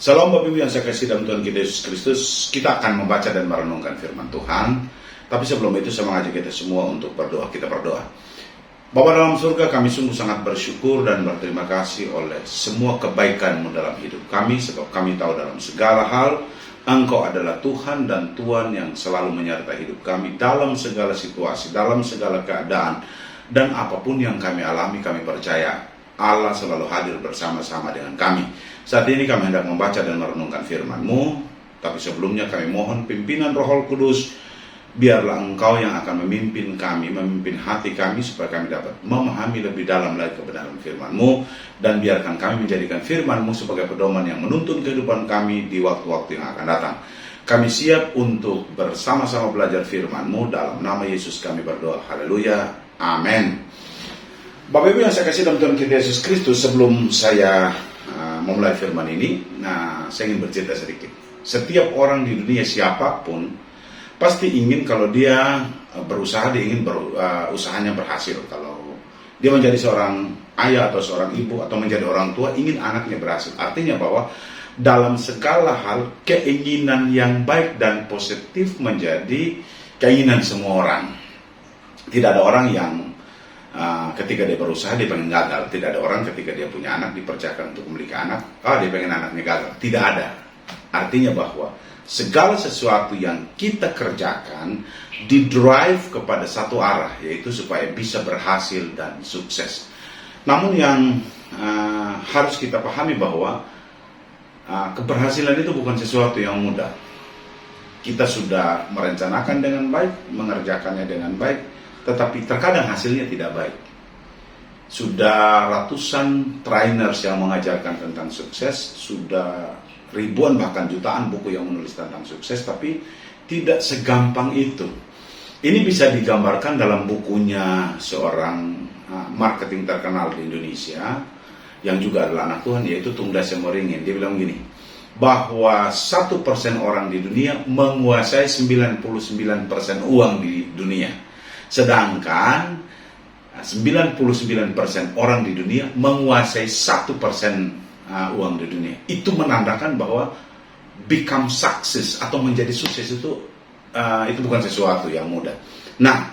Salam Bapak Ibu yang saya kasih dalam Tuhan kita Yesus Kristus. Kita akan membaca dan merenungkan firman Tuhan. Tapi sebelum itu saya mengajak kita semua untuk berdoa. Kita berdoa. Bapa dalam surga, kami sungguh sangat bersyukur dan berterima kasih oleh semua kebaikan-Mu dalam hidup kami. Sebab kami tahu dalam segala hal Engkau adalah Tuhan dan Tuhan yang selalu menyertai hidup kami dalam segala situasi, dalam segala keadaan. Dan apapun yang kami alami, kami percaya Allah selalu hadir bersama-sama dengan kami. Saat ini kami hendak membaca dan merenungkan firman-Mu, tapi sebelumnya kami mohon pimpinan Roh Kudus. Biarlah Engkau yang akan memimpin kami, memimpin hati kami, supaya kami dapat memahami lebih dalam lagi kebenaran firman-Mu. Dan biarkan kami menjadikan firman-Mu sebagai pedoman yang menuntun kehidupan kami di waktu-waktu yang akan datang. Kami siap untuk bersama-sama belajar firman-Mu. Dalam nama Yesus kami berdoa. Haleluya. Amin. Bapak Ibu yang saya kasih dalam Tuhan kita Yesus Kristus, sebelum saya memulai firman ini, saya ingin bercerita sedikit. Setiap orang di dunia, siapapun, pasti ingin kalau dia berusaha, dia ingin usahanya berhasil. Kalau dia menjadi seorang ayah atau seorang ibu atau menjadi orang tua, ingin anaknya berhasil. Artinya bahwa dalam segala hal, keinginan yang baik dan positif menjadi keinginan semua orang. Tidak ada orang yang ketika dia berusaha dia pengen gagal. Tidak ada orang ketika dia punya anak, dipercayakan untuk memiliki anak, dia pengen anaknya gagal. Tidak ada. Artinya bahwa segala sesuatu yang kita kerjakan didrive kepada satu arah, yaitu supaya bisa berhasil dan sukses. Namun yang harus kita pahami bahwa keberhasilan itu bukan sesuatu yang mudah. Kita sudah merencanakan dengan baik, mengerjakannya dengan baik, tetapi terkadang hasilnya tidak baik. Sudah ratusan trainers yang mengajarkan tentang sukses, sudah ribuan bahkan jutaan buku yang menulis tentang sukses, tapi tidak segampang itu. Ini bisa digambarkan dalam bukunya seorang marketing terkenal di Indonesia yang juga adalah anak Tuhan, yaitu Tung Desem Moringin. Dia bilang gini, bahwa 1% orang di dunia menguasai 99% uang di dunia. Sedangkan 99% orang di dunia menguasai 1% uang di dunia. Itu menandakan bahwa become success atau menjadi sukses itu bukan sesuatu yang mudah. Nah,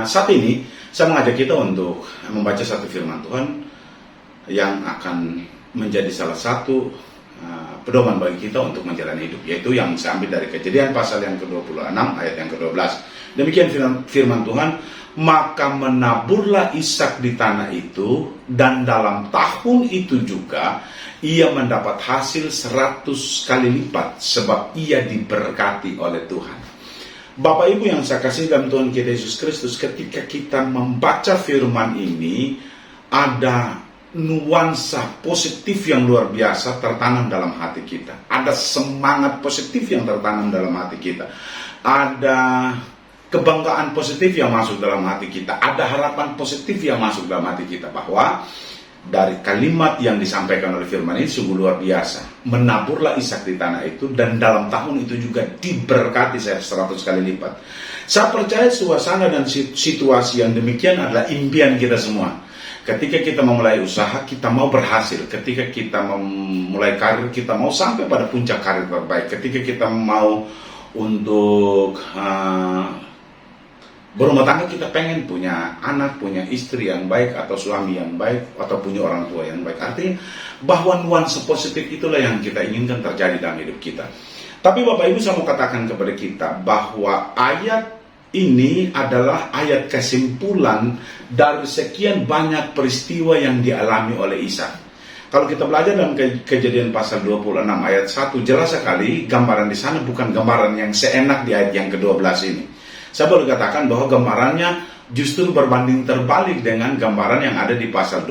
saat ini saya mengajak kita untuk membaca satu firman Tuhan yang akan menjadi salah satu pedoman bagi kita untuk menjalani hidup, yaitu yang saya ambil dari Kejadian pasal yang ke-26 ayat yang ke-12. Demikian firman Tuhan, maka menaburlah Ishak di tanah itu, dan dalam tahun itu juga ia mendapat hasil 100 kali lipat, sebab ia diberkati oleh Tuhan. Bapak Ibu yang saya kasih dalam Tuhan kita Yesus Kristus, ketika kita membaca firman ini, ada nuansa positif yang luar biasa tertanam dalam hati kita. Ada semangat positif yang tertanam dalam hati kita. Ada kebanggaan positif yang masuk dalam hati kita. Ada harapan positif yang masuk dalam hati kita, bahwa dari kalimat yang disampaikan oleh firman ini sungguh luar biasa. Menaburlah Ishak di tanah itu, dan dalam tahun itu juga diberkati 100 kali lipat. Saya percaya suasana dan situasi yang demikian adalah impian kita semua. Ketika kita memulai usaha, kita mau berhasil. Ketika kita memulai karir, kita mau sampai pada puncak karir terbaik. Ketika kita mau untuk berumah tangga, kita pengen punya anak, punya istri yang baik, atau suami yang baik, atau punya orang tua yang baik. Artinya bahwa nuansa positif itulah yang kita inginkan terjadi dalam hidup kita. Tapi Bapak Ibu, saya mau katakan kepada kita bahwa ayat ini adalah ayat kesimpulan dari sekian banyak peristiwa yang dialami oleh Ishak. Kalau kita belajar dalam Kejadian pasal 26 ayat 1, jelas sekali gambaran di sana bukan gambaran yang seenak di ayat yang ke-12 ini. Saya boleh katakan bahwa gambarannya justru berbanding terbalik dengan gambaran yang ada di pasal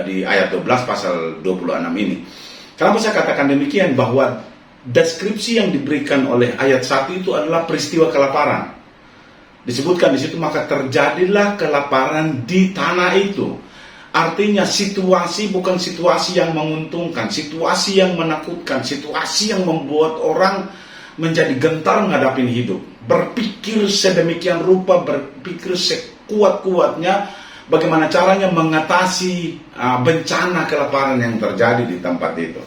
di ayat 12 pasal 26 ini. Kenapa saya katakan demikian? Bahwa deskripsi yang diberikan oleh ayat 1 itu adalah peristiwa kelaparan. Disebutkan di situ, maka terjadilah kelaparan di tanah itu. Artinya situasi bukan situasi yang menguntungkan, situasi yang menakutkan, situasi yang membuat orang menjadi gentar menghadapi hidup. Berpikir sedemikian rupa, berpikir sekuat-kuatnya bagaimana caranya mengatasi bencana kelaparan yang terjadi di tempat itu.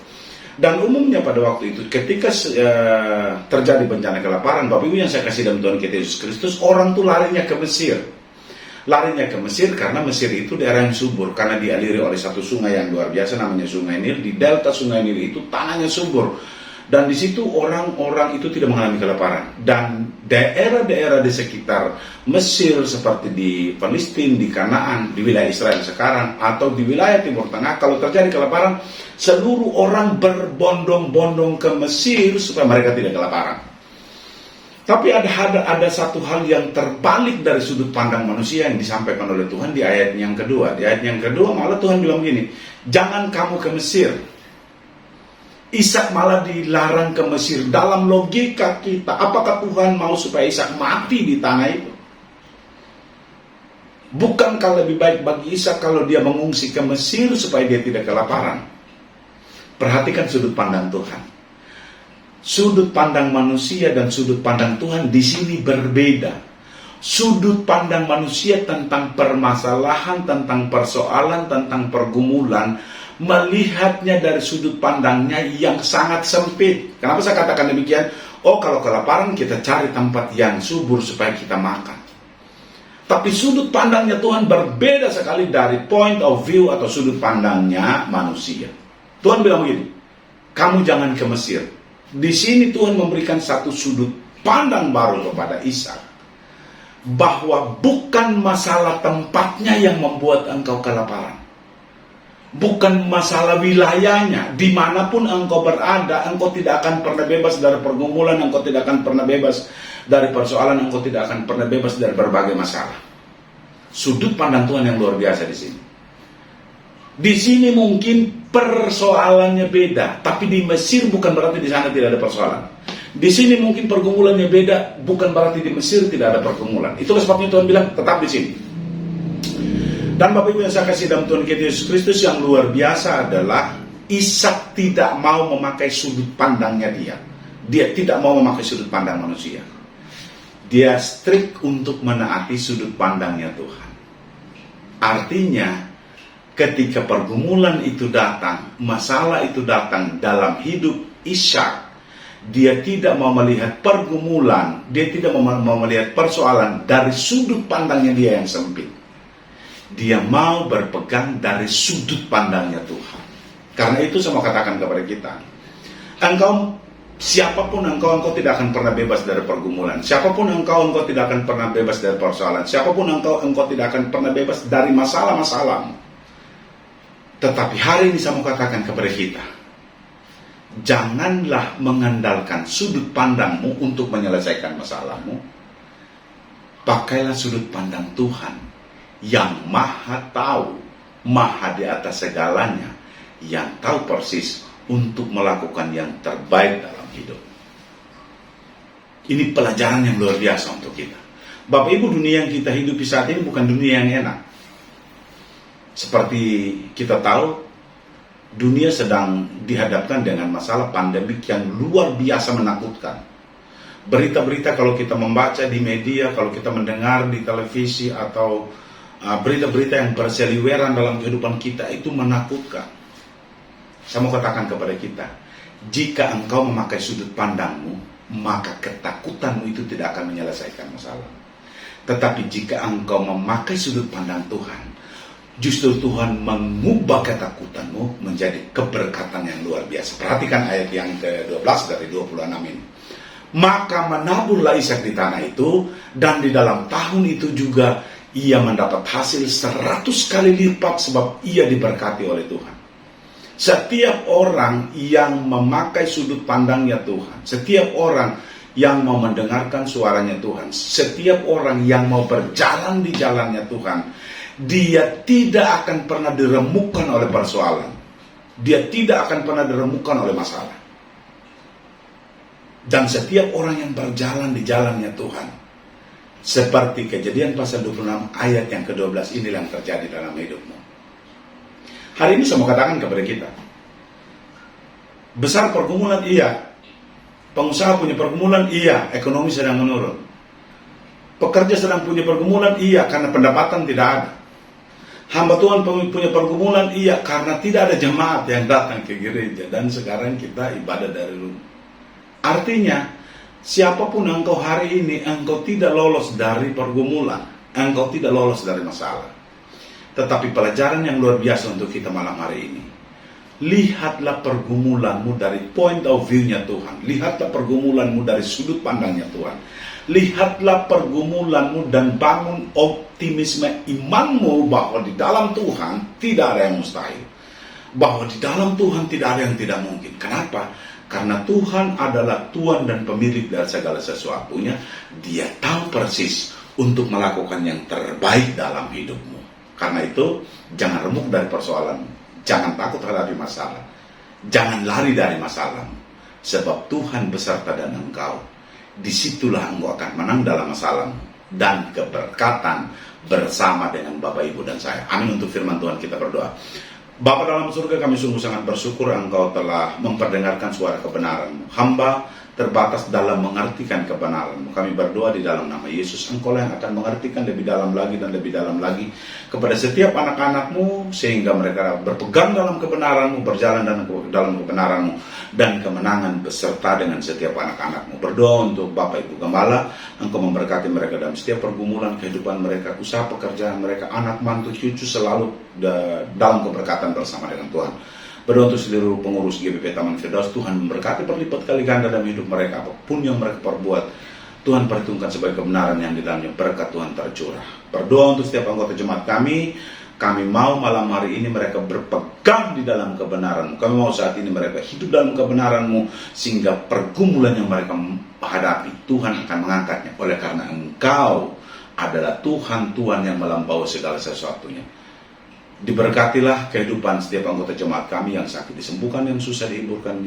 Dan umumnya pada waktu itu ketika terjadi bencana kelaparan, Bapak Ibu yang saya kasih dalam Tuhan kita Yesus Kristus, orang tuh larinya ke Mesir. Larinya ke Mesir karena Mesir itu daerah yang subur, karena dialiri oleh satu sungai yang luar biasa namanya Sungai Nil. Di delta Sungai Nil itu tanahnya subur, dan di situ orang-orang itu tidak mengalami kelaparan. Dan daerah-daerah di sekitar Mesir seperti di Palestina, di Kanaan, di wilayah Israel sekarang, atau di wilayah Timur Tengah, kalau terjadi kelaparan, seluruh orang berbondong-bondong ke Mesir supaya mereka tidak kelaparan. Tapi ada satu hal yang terbalik dari sudut pandang manusia yang disampaikan oleh Tuhan di ayat yang kedua. Di ayat yang kedua malah Tuhan bilang gini, jangan kamu ke Mesir. Ishak malah dilarang ke Mesir. Dalam logika kita, apakah Tuhan mau supaya Ishak mati di tanah itu? Bukankah lebih baik bagi Ishak kalau dia mengungsi ke Mesir supaya dia tidak kelaparan? Perhatikan sudut pandang Tuhan. Sudut pandang manusia dan sudut pandang Tuhan di sini berbeda. Sudut pandang manusia tentang permasalahan, tentang persoalan, tentang pergumulan, melihatnya dari sudut pandangnya yang sangat sempit. Kenapa saya katakan demikian? Oh, kalau kelaparan kita cari tempat yang subur supaya kita makan. Tapi sudut pandangnya Tuhan berbeda sekali dari point of view atau sudut pandangnya manusia. Tuhan bilang begini, kamu jangan ke Mesir. Di sini Tuhan memberikan satu sudut pandang baru kepada Ishak, bahwa bukan masalah tempatnya yang membuat engkau kelaparan, bukan masalah wilayahnya. Dimanapun engkau berada, engkau tidak akan pernah bebas dari pergumulan, engkau tidak akan pernah bebas dari persoalan, engkau tidak akan pernah bebas dari berbagai masalah. Sudut pandang Tuhan yang luar biasa di sini. Di sini mungkin persoalannya beda, tapi di Mesir bukan berarti di sana tidak ada persoalan. Di sini mungkin pergumulannya beda, bukan berarti di Mesir tidak ada pergumulan. Itulah sebabnya Tuhan bilang tetap di sini. Dan Bapak Ibu yang saya kasih dalam Tuhan kita Yesus Kristus, yang luar biasa adalah Ishak tidak mau memakai sudut pandangnya dia. Dia tidak mau memakai sudut pandang manusia. Dia strict untuk menaati sudut pandangnya Tuhan. Artinya, ketika pergumulan itu datang, masalah itu datang dalam hidup Ishak, dia tidak mau melihat pergumulan, dia tidak mau melihat persoalan dari sudut pandangnya dia yang sempit. Dia mau berpegang dari sudut pandangnya Tuhan. Karena itu saya mau katakan kepada kita, siapapun engkau tidak akan pernah bebas dari pergumulan. Siapapun engkau tidak akan pernah bebas dari persoalan. Siapapun engkau tidak akan pernah bebas dari masalah-masalahmu. Tetapi hari ini saya mau katakan kepada kita, janganlah mengandalkan sudut pandangmu untuk menyelesaikan masalahmu. Pakailah sudut pandang Tuhan yang maha tahu, maha di atas segalanya, yang tahu persis untuk melakukan yang terbaik dalam hidup. Ini pelajaran yang luar biasa untuk kita. Bapak Ibu, dunia yang kita hidupi saat ini bukan dunia yang enak. Seperti kita tahu, dunia sedang dihadapkan dengan masalah pandemik yang luar biasa menakutkan. Berita-berita kalau kita membaca di media, kalau kita mendengar di televisi, atau berita-berita yang berseliweran dalam kehidupan kita, itu menakutkan. Saya mau katakan kepada kita, jika engkau memakai sudut pandangmu, maka ketakutanmu itu tidak akan menyelesaikan masalah. Tetapi jika engkau memakai sudut pandang Tuhan, justru Tuhan mengubah ketakutanmu menjadi keberkatan yang luar biasa. Perhatikan ayat yang ke-12 dari 26 ini. Maka menaburlah Ishak di tanah itu, dan di dalam tahun itu juga ia mendapat hasil 100 kali lipat, sebab ia diberkati oleh Tuhan. Setiap orang yang memakai sudut pandangnya Tuhan, setiap orang yang mau mendengarkan suaranya Tuhan, setiap orang yang mau berjalan di jalannya Tuhan, dia tidak akan pernah diremukkan oleh persoalan. Dia tidak akan pernah diremukkan oleh masalah. Dan setiap orang yang berjalan di jalannya Tuhan, seperti Kejadian pasal 26 ayat yang ke-12 inilah yang terjadi dalam hidupmu. Hari ini saya mau katakan kepada kita, besar pergumulan iya, pengusaha punya pergumulan iya, ekonomi sedang menurun. Pekerja sedang punya pergumulan iya, karena pendapatan tidak ada. Hamba Tuhan punya pergumulan, iya, karena tidak ada jemaat yang datang ke gereja dan sekarang kita ibadah dari rumah. Artinya, siapapun engkau hari ini, engkau tidak lolos dari pergumulan, engkau tidak lolos dari masalah. Tetapi pelajaran yang luar biasa untuk kita malam hari ini, lihatlah pergumulanmu dari point of view-nya Tuhan. Lihatlah pergumulanmu dari sudut pandangnya Tuhan. Lihatlah pergumulanmu dan bangun optimisme imanmu bahwa di dalam Tuhan tidak ada yang mustahil. Bahwa di dalam Tuhan tidak ada yang tidak mungkin. Kenapa? Karena Tuhan adalah Tuhan dan pemilik dari segala sesuatunya. Dia tahu persis untuk melakukan yang terbaik dalam hidupmu. Karena itu, jangan remuk dari persoalanmu. Jangan takut hadapi masalah. Jangan lari dari masalahmu. Sebab Tuhan beserta dengan engkau. Disitulah engkau akan menang dalam masalahmu. Dan keberkatan bersama dengan Bapak, Ibu, dan saya. Amin. Untuk firman Tuhan kita berdoa. Bapa dalam surga, kami sungguh sangat bersyukur engkau telah memperdengarkan suara kebenaran-Mu. Hamba terbatas dalam mengartikan kebenaran-Mu. Kami berdoa di dalam nama Yesus, engkau yang akan mengartikan lebih dalam lagi dan lebih dalam lagi kepada setiap anak-anak-Mu, sehingga mereka berpegang dalam kebenaran-Mu, berjalan dalam kebenaran-Mu, dan kemenangan beserta dengan setiap anak-anak-Mu. Berdoa untuk Bapak Ibu Gembala, engkau memberkati mereka dalam setiap pergumulan kehidupan mereka, usaha pekerjaan mereka, anak, mantu, cucu, selalu dalam keberkatan bersama dengan Tuhan. Berdoa untuk seluruh pengurus GBP Taman Firdaus, Tuhan memberkati berlipat kali ganda dalam hidup mereka, apapun yang mereka perbuat, Tuhan perhitungkan sebagai kebenaran yang di dalamnya berkat Tuhan tercurah. Berdoa untuk setiap anggota jemaat kami mau malam hari ini mereka berpegang di dalam kebenaran-Mu. Kami mau saat ini mereka hidup dalam kebenaran-Mu, sehingga pergumulan yang mereka hadapi, Tuhan akan mengangkatnya. Oleh karena Engkau adalah Tuhan yang melampaui segala sesuatunya. Diberkatilah kehidupan setiap anggota jemaat kami, yang sakit disembuhkan, yang susah dihiburkan,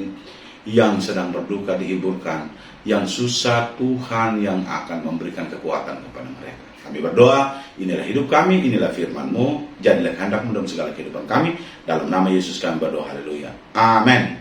yang sedang berduka dihiburkan, yang susah Tuhan yang akan memberikan kekuatan kepada mereka. Kami berdoa, inilah hidup kami, inilah firman-Mu, jadilah kehendak-Mu dalam segala kehidupan kami. Dalam nama Yesus kami berdoa, haleluya. Amin.